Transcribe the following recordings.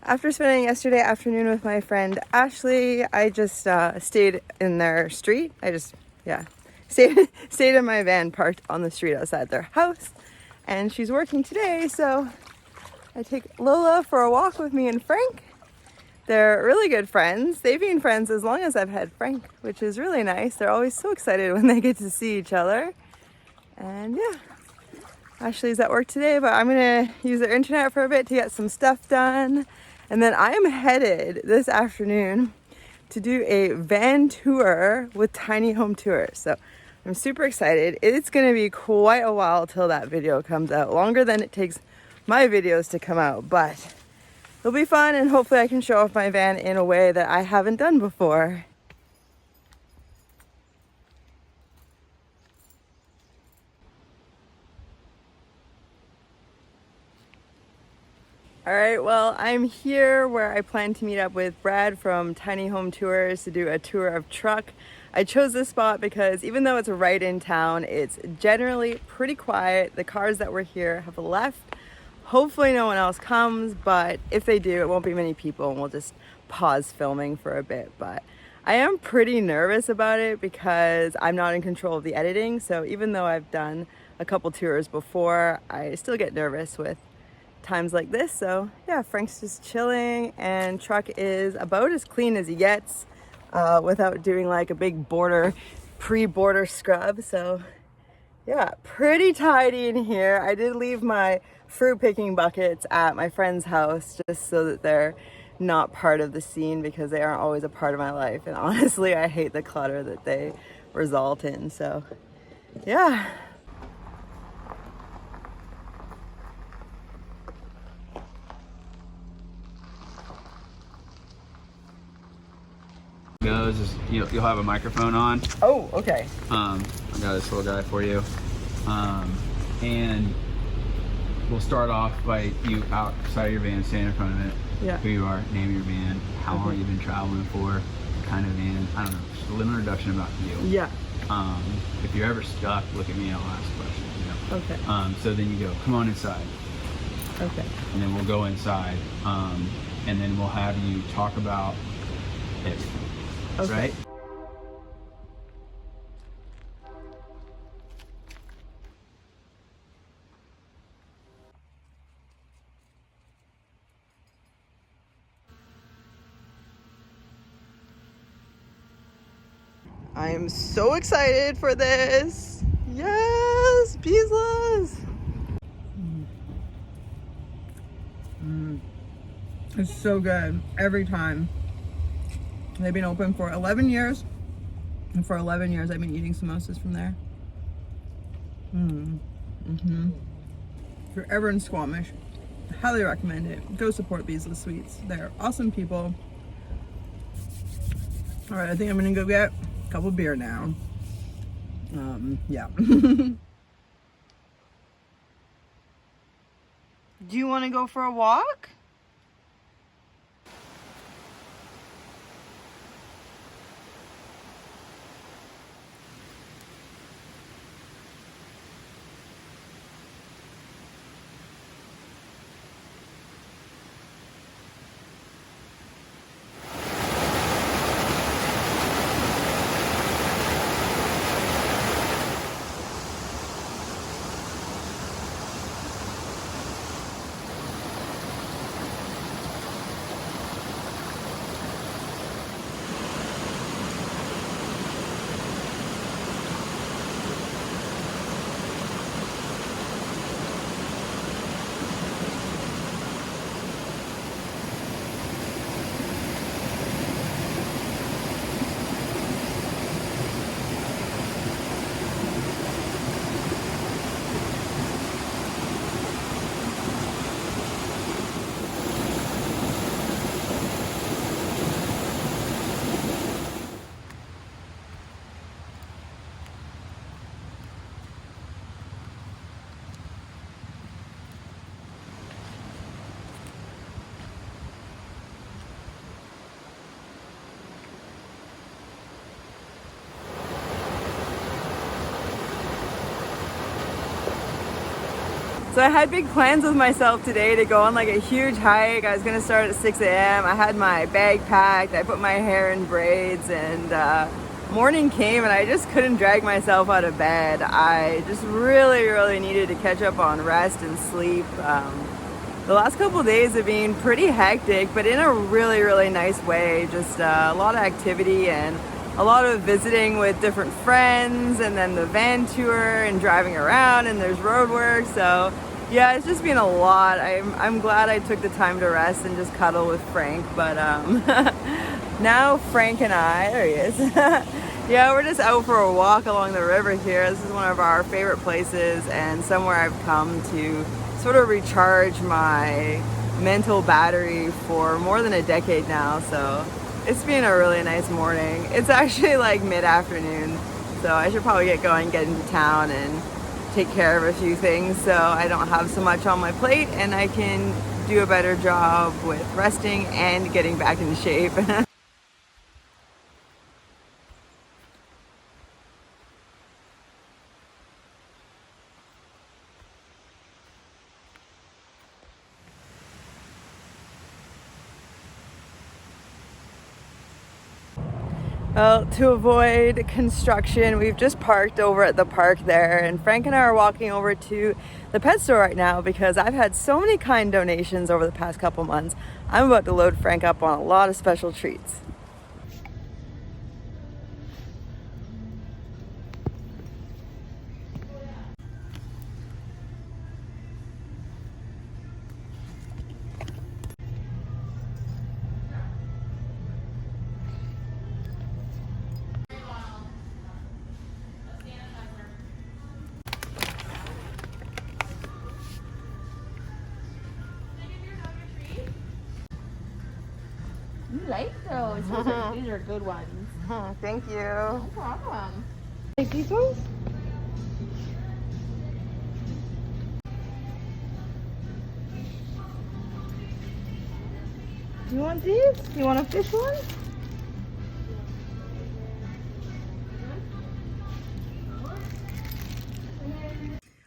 After spending yesterday afternoon with my friend Ashley, I just stayed in their street. Stayed in my van parked on the street outside their house. And she's working today, so I take Lola for a walk with me and Frank. They're really good friends. They've been friends as long as I've had Frank, which is really nice. They're always so excited when they get to see each other. And yeah, Ashley's at work today, but I'm gonna use their internet for a bit to get some stuff done. And then I am headed this afternoon to do a van tour with Tiny Home Tours. So I'm super excited. It's gonna be quite a while till that video comes out, longer than it takes my videos to come out, but it'll be fun and hopefully I can show off my van in a way that I haven't done before. All right, well, I'm here where I plan to meet up with Brad from Tiny Home Tours to do a tour of truck. I chose this spot because even though it's right in town, it's generally pretty quiet. The cars that were here have left. Hopefully no one else comes, but if they do, it won't be many people and we'll just pause filming for a bit. But I am pretty nervous about it because I'm not in control of the editing. So even though I've done a couple tours before, I still get nervous with times like this. So yeah, Frank's just chilling and truck is about as clean as he gets without doing like a big pre-border scrub. So yeah, pretty tidy in here. I did leave my fruit picking buckets at my friend's house just so that they're not part of the scene because they aren't always a part of my life. And honestly, I hate the clutter that they result in. So yeah. Goes is you'll have a microphone on. Oh, okay. I got this little guy for you, and we'll start off by you outside of your van, stand in front of it. Yeah. Who you are, name your van, how long you've been traveling for, what kind of van. I don't know, just a little introduction about you. Yeah. If you're ever stuck, look at me. I'll ask questions. Okay. So then you go, come on inside. Okay. And then we'll go inside, and then we'll have you talk about everything. Okay. Right? I am so excited for this. Yes, pizzas. It's so good every time. They've been open for 11 years. And for 11 years, I've been eating samosas from there. If you're ever in Squamish, I highly recommend it. Go support Beasley Sweets. They're awesome people. All right, I think I'm gonna go get a couple beer now. Yeah. Do you want to go for a walk? So I had big plans with myself today to go on like a huge hike. I was gonna start at 6 a.m. I had my bag packed, I put my hair in braids, and morning came and I just couldn't drag myself out of bed. I just really needed to catch up on rest and sleep. The last couple of days have been pretty hectic, but in a really nice way. Just a lot of activity and a lot of visiting with different friends, and then the van tour and driving around, and there's road work. So yeah, it's just been a lot. I'm glad I took the time to rest and just cuddle with Frank. But now Frank and I, there he is. Yeah, we're just out for a walk along the river here. This is one of our favorite places and somewhere I've come to sort of recharge my mental battery for more than a decade now. So it's been a really nice morning. It's actually like mid-afternoon, so I should probably get going, get into town and take care of a few things so I don't have so much on my plate and I can do a better job with resting and getting back into shape. Well, to avoid construction, we've just parked over at the park there, and Frank and I are walking over to the pet store right now because I've had so many kind donations over the past couple months. I'm about to load Frank up on a lot of special treats. You like those. These are good ones. Thank you. No problem. Take these ones? You want these? You want a fish one?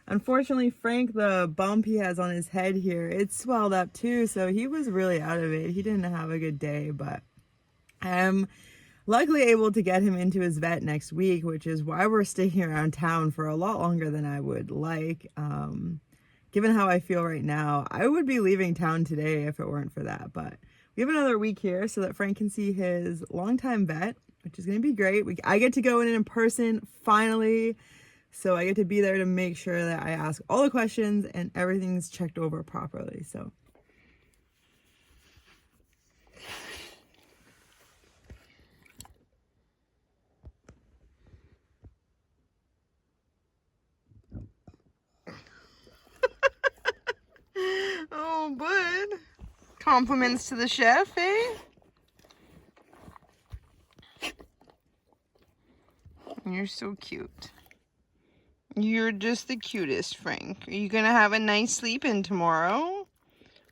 Unfortunately, Frank, the bump he has on his head here, it's swelled up too, so he was really out of it. He didn't have a good day, but I'm luckily able to get him into his vet next week, which is why we're sticking around town for a lot longer than I would like. Given how I feel right now, I would be leaving town today if it weren't for that, but we have another week here so that Frank can see his longtime vet, which is going to be great. I get to go in person finally. So I get to be there to make sure that I ask all the questions and everything's checked over properly. So oh, bud. Compliments to the chef, eh? You're so cute. You're just the cutest, Frank. Are you gonna have a nice sleep in tomorrow?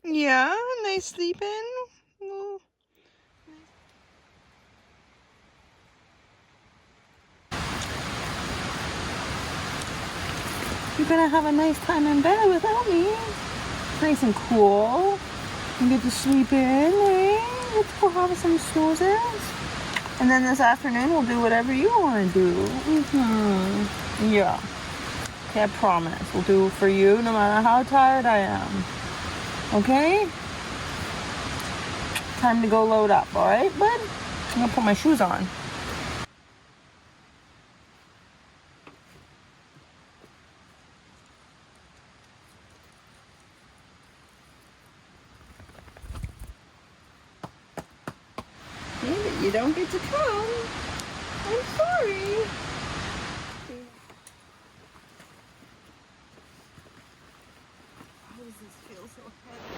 Yeah, nice sleep in. Oh. You're gonna have a nice time in bed without me. Nice and cool. You get to sleep in, eh? Get to go have some snoozes. And then this afternoon we'll do whatever you want to do. Yeah. Okay, I promise. We'll do for you no matter how tired I am. Okay? Time to go load up, alright, bud? I'm gonna put my shoes on. David, you don't get to come. I'm sorry. Why does this feel so heavy?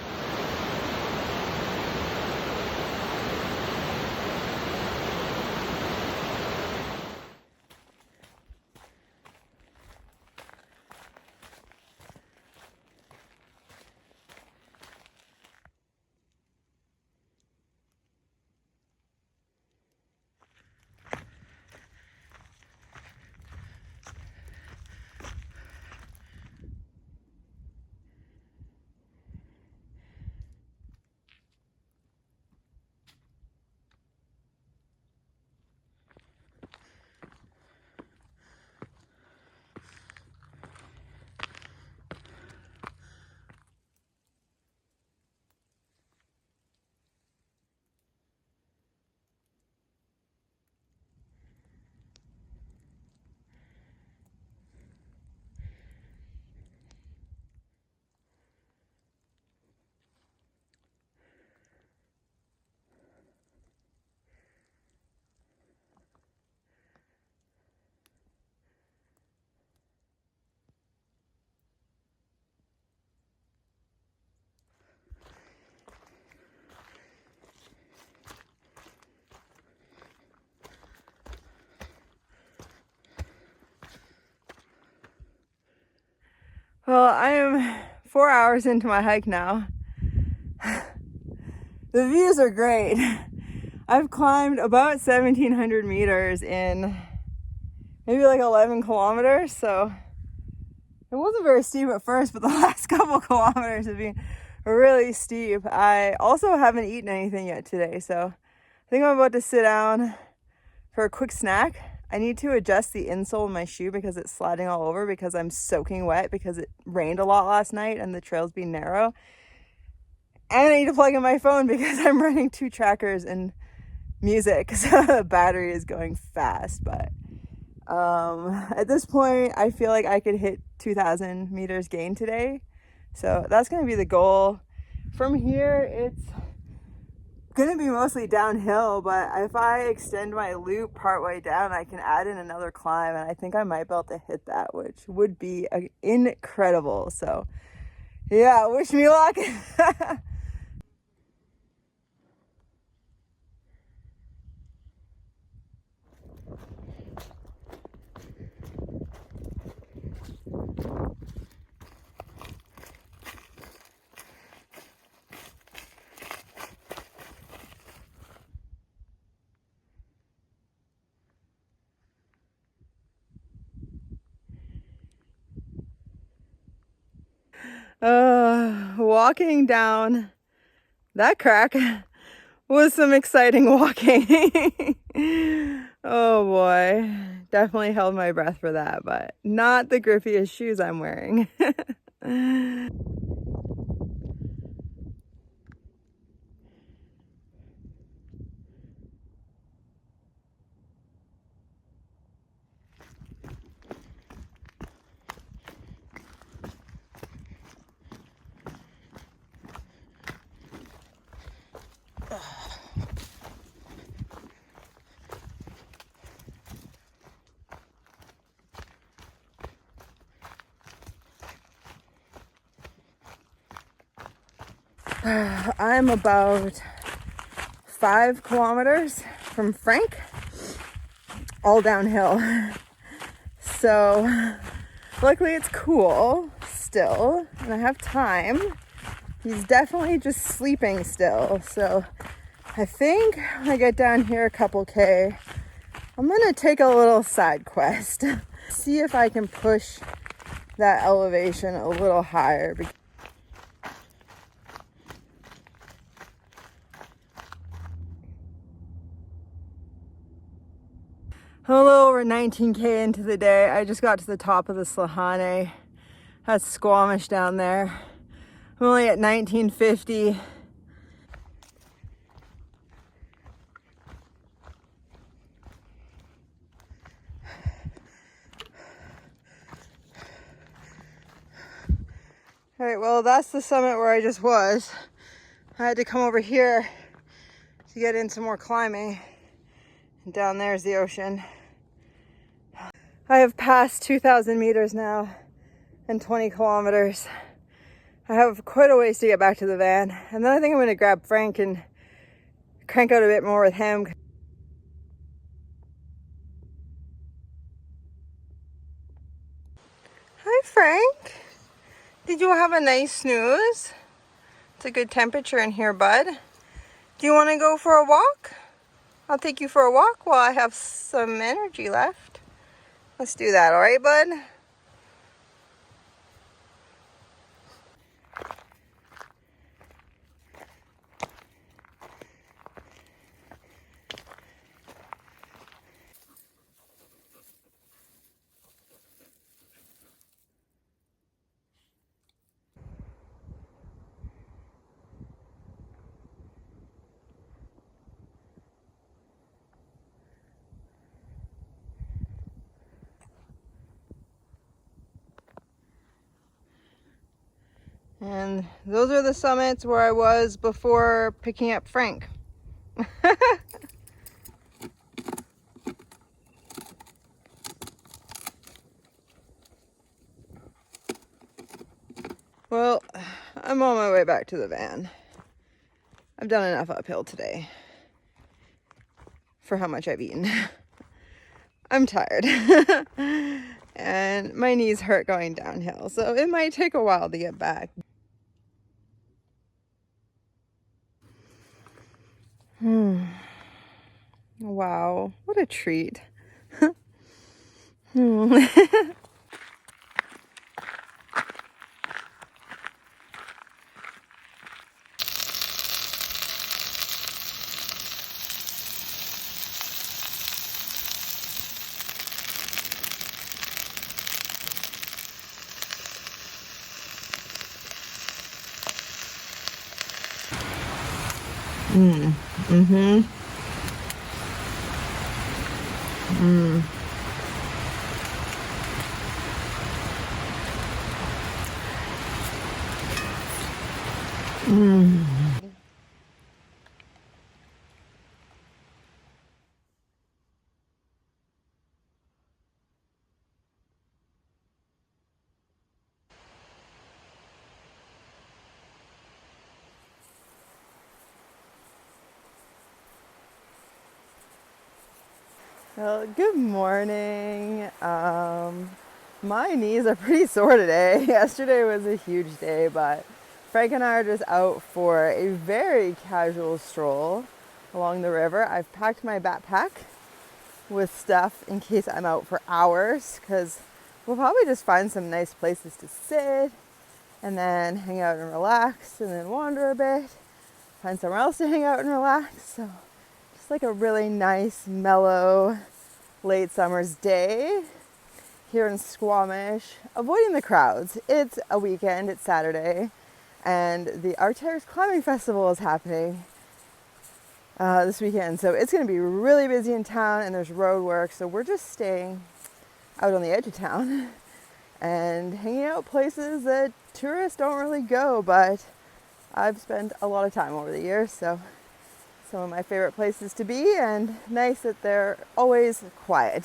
Well, I am 4 hours into my hike now. The views are great. I've climbed about 1,700 meters in maybe like 11 kilometers, so it wasn't very steep at first, but the last couple kilometers have been really steep. I also haven't eaten anything yet today, so I think I'm about to sit down for a quick snack. I need to adjust the insole of my shoe because it's sliding all over because I'm soaking wet because it rained a lot last night and the trail's being narrow. And I need to plug in my phone because I'm running 2 trackers and music, so the battery is going fast. But at this point, I feel like I could hit 2,000 meters gain today. So that's going to be the goal. From here, it's going to be mostly downhill, but if I extend my loop partway down, I can add in another climb, and I think I might be able to hit that, which would be incredible. So yeah, wish me luck. Walking down that crack was some exciting walking. Oh boy, definitely held my breath for that, but not the grippiest shoes I'm wearing. I'm about 5 kilometers from Frank, all downhill. So luckily it's cool still and I have time. He's definitely just sleeping still. So I think when I get down here a couple K, I'm gonna take a little side quest. See if I can push that elevation a little higher. I'm a little over 19K into the day. I just got to the top of the Slahane. That's Squamish down there. I'm only at 1950. All right, well, that's the summit where I just was. I had to come over here to get in some more climbing. And down there is the ocean. I have passed 2,000 meters now and 20 kilometers. I have quite a ways to get back to the van. And then I think I'm gonna grab Frank and crank out a bit more with him. Hi, Frank. Did you have a nice snooze? It's a good temperature in here, bud. Do you wanna go for a walk? I'll take you for a walk while I have some energy left. Let's do that, all right, bud? And those are the summits where I was before picking up Frank. Well, I'm on my way back to the van. I've done enough uphill today for how much I've eaten. I'm tired. And and my knees hurt going downhill, so it might take a while to get back. Wow, what a treat. Mm-hmm. Well, good morning. My knees are pretty sore today. Yesterday was a huge day, but Frank and I are just out for a very casual stroll along the river. I've packed my backpack with stuff in case I'm out for hours, because we'll probably just find some nice places to sit and then hang out and relax and then wander a bit, find somewhere else to hang out and relax. So just like a really nice, mellow, late summer's day here in Squamish, avoiding the crowds. It's a weekend, it's Saturday, and the Arcteryx Climbing Festival is happening this weekend. So it's going to be really busy in town, and there's road work. So we're just staying out on the edge of town and hanging out places that tourists don't really go, but I've spent a lot of time over the years. So some of my favorite places to be, and nice that they're always quiet.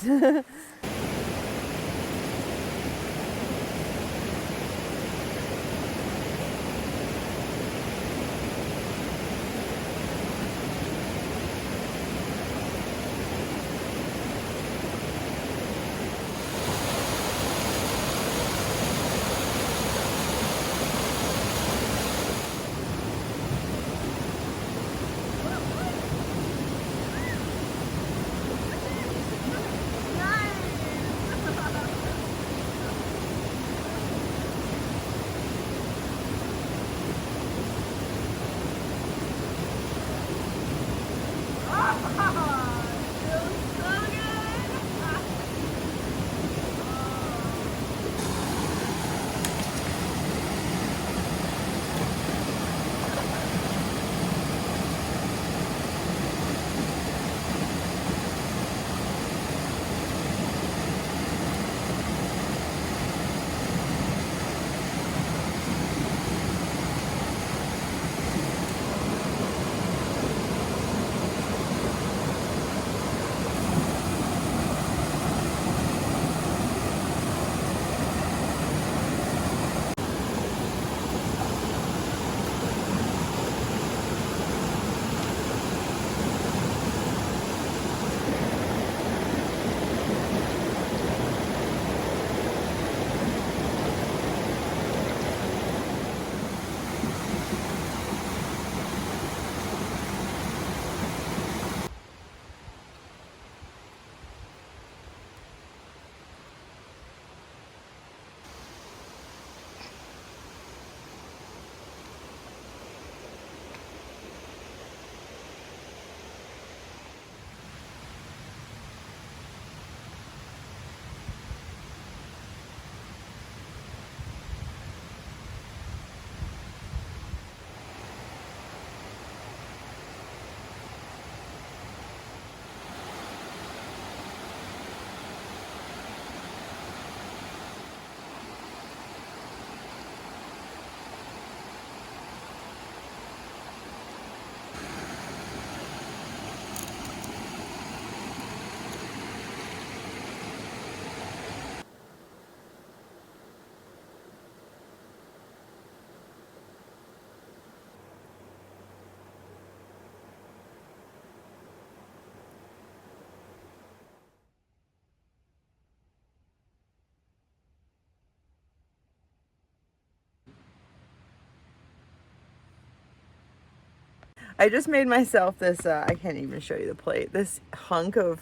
I just made myself this, I can't even show you the plate, this hunk of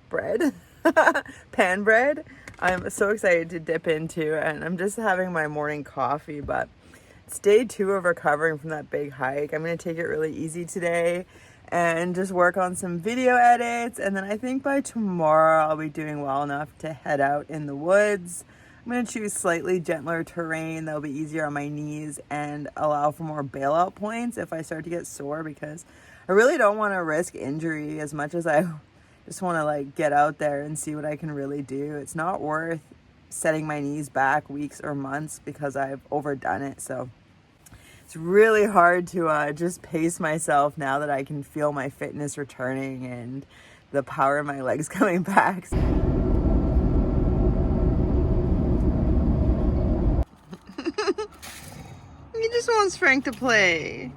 bread, pan bread. I'm so excited to dip into, and I'm just having my morning coffee, but it's day 2 of recovering from that big hike. I'm going to take it really easy today and just work on some video edits, and then I think by tomorrow I'll be doing well enough to head out in the woods. I'm going to choose slightly gentler terrain that'll be easier on my knees and allow for more bailout points if I start to get sore, because I really don't want to risk injury as much as I just want to like get out there and see what I can really do. It's not worth setting my knees back weeks or months because I've overdone it. So it's really hard to just pace myself now that I can feel my fitness returning and the power in my legs coming back. He just wants Frank to play.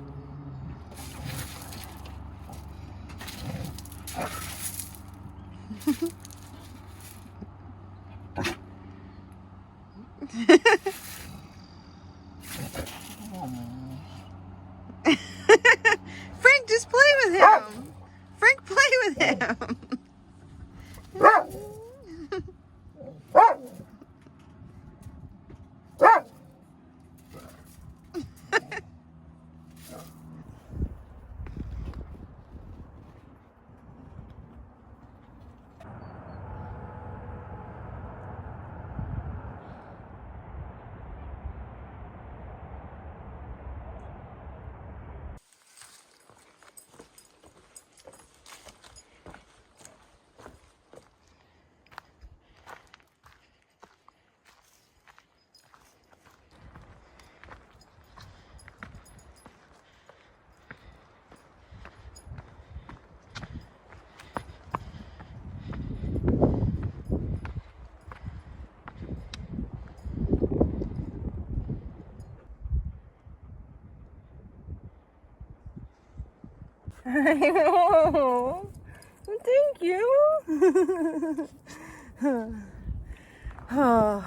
Frank, just play with him. Frank, play with him. I know. Thank you. Oh.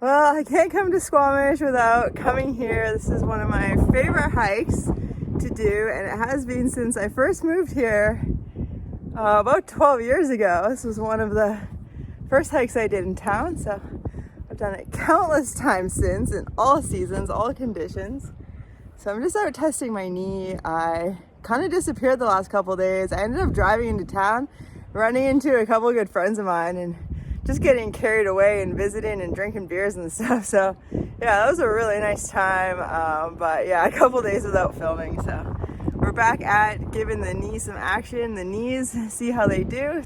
Well, I can't come to Squamish without coming here. This is one of my favorite hikes to do, and it has been since I first moved here about 12 years ago. This was one of the first hikes I did in town, so I've done it countless times since, in all seasons, all conditions. So I'm just out testing my knee. I kind of disappeared the last couple days. I ended up driving into town, running into a couple of good friends of mine, and just getting carried away and visiting and drinking beers and stuff. So yeah, that was a really nice time. But yeah, a couple days without filming. So we're back at giving the knee some action. The knees, see how they do.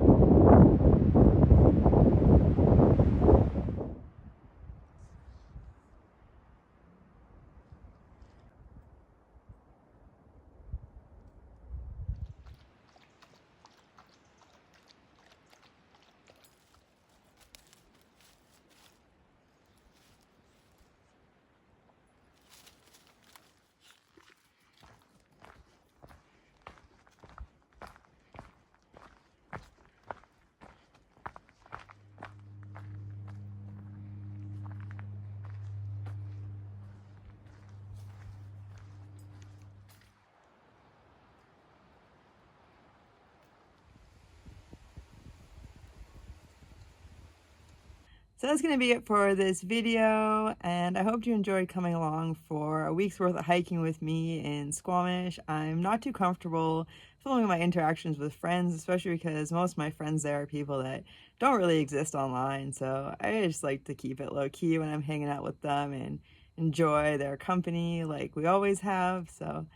So that's going to be it for this video, and I hope you enjoyed coming along for a week's worth of hiking with me in Squamish. I'm not too comfortable filming my interactions with friends, especially because most of my friends there are people that don't really exist online, so I just like to keep it low-key when I'm hanging out with them and enjoy their company like we always have. So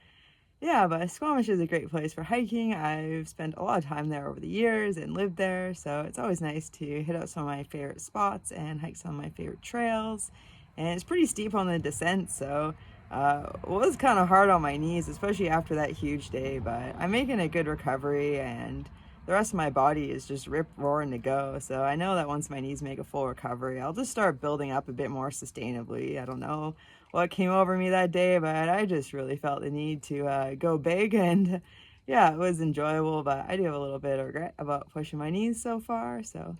yeah, but Squamish is a great place for hiking. I've spent a lot of time there over the years and lived there, so it's always nice to hit out some of my favorite spots and hike some of my favorite trails. And it's pretty steep on the descent, so it was kind of hard on my knees, especially after that huge day, but I'm making a good recovery, and the rest of my body is just rip-roaring to go. So I know that once my knees make a full recovery, I'll just start building up a bit more sustainably. I don't know what came over me that day, but I just really felt the need to go big, and yeah, it was enjoyable, but I do have a little bit of regret about pushing my knees so far. So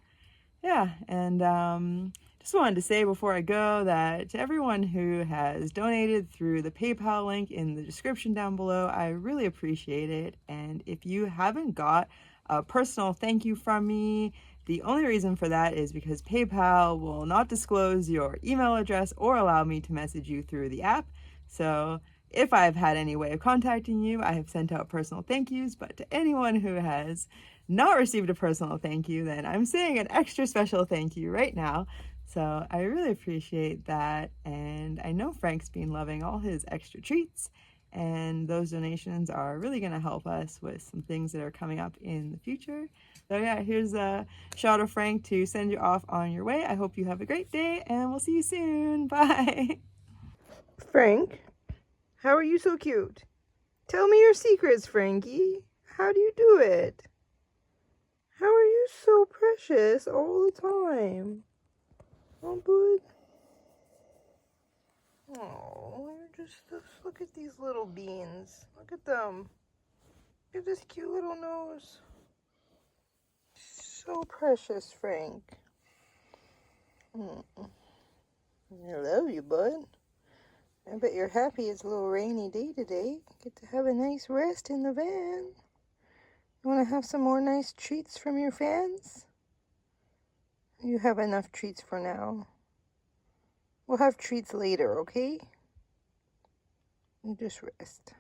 yeah, and Just wanted to say before I go that to everyone who has donated through the PayPal link in the description down below, I really appreciate it. And if you haven't got a personal thank you from me, the only reason for that is because PayPal will not disclose your email address or allow me to message you through the app. So if I've had any way of contacting you, I have sent out personal thank yous, but to anyone who has not received a personal thank you, then I'm saying an extra special thank you right now. So I really appreciate that, and I know Frank's been loving all his extra treats, and those donations are really going to help us with some things that are coming up in the future. So yeah, here's a shot of Frank to send you off on your way. I hope you have a great day, and we'll see you soon. Bye! Frank, how are you so cute? Tell me your secrets, Frankie. How do you do it? How are you so precious all the time? Oh, bud. Oh, you're just look at these little beans. Look at them. Look at this cute little nose. So precious, Frank. I love you, bud. I bet you're happy it's a little rainy day today. Get to have a nice rest in the van. You want to have some more nice treats from your fans? You have enough treats for now. We'll have treats later, okay? You just rest.